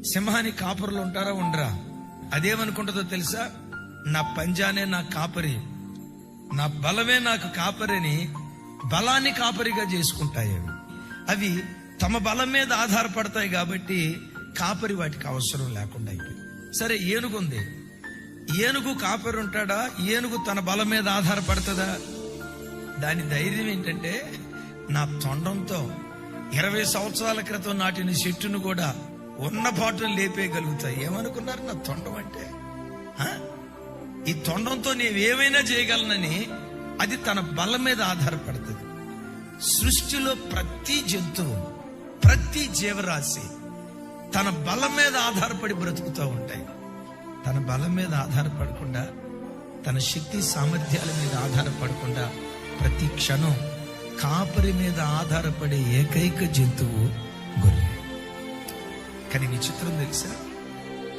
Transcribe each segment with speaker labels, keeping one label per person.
Speaker 1: సింహానికి కాపరులు ఉంటారా ఉండరా? అదేమనుకుంటుందో తెలుసా? నా పంజానే నా కాపరి, నా బలమే నాకు కాపరిని బలాన్ని కాపరిగా చేసుకుంటాయి. అవి తమ బలం మీద ఆధారపడతాయి కాబట్టి కాపరి వాటికి అవసరం లేకుండా అయిపోయింది. సరే, ఏనుగుంది, ఏనుగు కాపరి ఉంటాడా? ఏనుగు తన బలం మీద ఆధారపడుతుందా? దాని ధైర్యం ఏంటంటే, నా తొండంతో 20 సంవత్సరాల క్రితం నాటిన చెట్టును కూడా ఉన్న పాటను లేపేయగలుగుతాయి. ఏమనుకున్నారు నా తొండం అంటే? ఈ తొండంతో నేనేమైనా చేయగలనని అది తన బలం మీద ఆధారపడుతుంది. సృష్టిలో ప్రతి జంతువు, ప్రతి జీవరాశి తన బలం మీద ఆధారపడి బ్రతుకుతూ ఉంటాయి. తన బలం మీద ఆధారపడకుండా, తన శక్తి సామర్థ్యాల మీద ఆధారపడకుండా ప్రతి క్షణం కాపరి మీద ఆధారపడే ఏకైక జంతువు గొర్రె. కానీ విచిత్రం తెలుసా?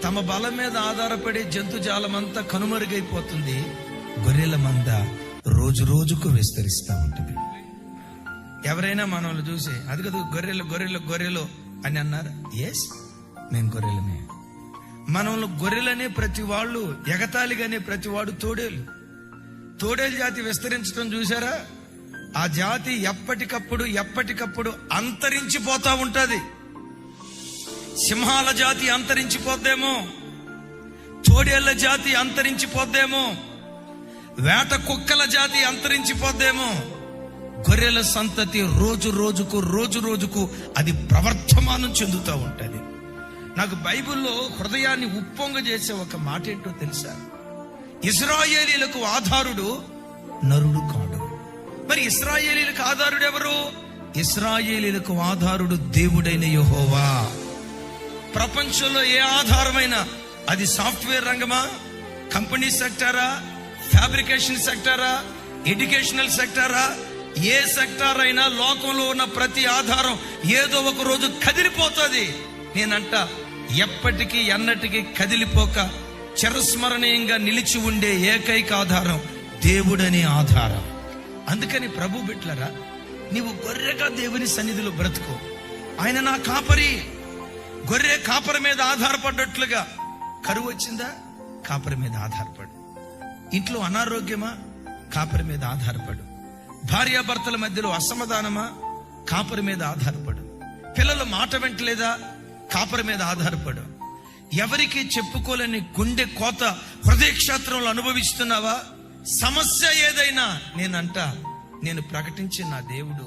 Speaker 1: తమ బలం మీద ఆధారపడే జంతుజాలమంతా కనుమరుగైపోతుంది. గొర్రెల మంద రోజు రోజుకు విస్తరిస్తూ ఉంటుంది. ఎవరైనా మనల్ని చూసి అది కదా గొర్రెలు గొర్రెలు గొర్రెలు అని అన్నారు. ఎస్, మేము గొర్రెలమే. మనల్ని గొర్రెలనే ప్రతి వాళ్ళు, ఎగతాళిగానే ప్రతి వాడు తోడేలు. తోడేలు జాతి విస్తరించడం చూసారా? ఆ జాతి ఎప్పటికప్పుడు అంతరించిపోతా ఉంటది. సింహాల జాతి అంతరించిపోద్దేమో, తోడేళ్ల జాతి అంతరించిపోద్దేమో, వేట కుక్కల జాతి అంతరించిపోద్దేమో. గొర్రెల సంతతి రోజు రోజుకు అది ప్రవర్ధమానం చెందుతూ ఉంటది. నాకు బైబిల్లో హృదయాన్ని ఉప్పొంగ చేసే ఒక మాట ఏంటో తెలుసా? ఇశ్రాయేలీలకు ఆధారుడు నరుడు కాడు. మరి ఇశ్రాయేలీలకు ఆధారుడు ఎవరు? ఇశ్రాయేలీలకు ఆధారుడు దేవుడైన యెహోవా. ప్రపంచంలో ఏ ఆధారమైనా, అది సాఫ్ట్వేర్ రంగమా, కంపెనీ సెక్టారా, ఫ్యాబ్రికేషన్ సెక్టారా, ఎడ్యుకేషనల్ సెక్టారా, ఏ సెక్టార్ అయినా లోకంలో ఉన్న ప్రతి ఆధారం ఏదో ఒక రోజు కదిలిపోతుంది. నేనంట ఎప్పటికీ ఎన్నటికీ కదిలిపోక చిరస్మరణీయంగా నిలిచి ఉండే ఏకైక ఆధారం దేవుడనే ఆధారం. అందుకని ప్రభు బిడ్డలారా, నీవు గొర్రెగా దేవుని సన్నిధిలో బ్రతుకు. ఆయన నా కాపరి. గొర్రె కాపరి మీద ఆధారపడ్డట్లుగా కరువు వచ్చిందా? కాపరి మీద ఆధారపడు. ఇంట్లో అనారోగ్యమా? కాపరి మీద ఆధారపడు. భార్యాభర్తల మధ్యలో అసమాధానమా? కాపరి మీద ఆధారపడు. పిల్లల మాట వెంటలేదా? కాపరి మీద ఆధారపడు. ఎవరికి చెప్పుకోలేని గుండె కోత హృదయ క్షేత్రంలో అనుభవిస్తున్నావా? సమస్య ఏదైనా నేను ప్రకటించే నా దేవుడు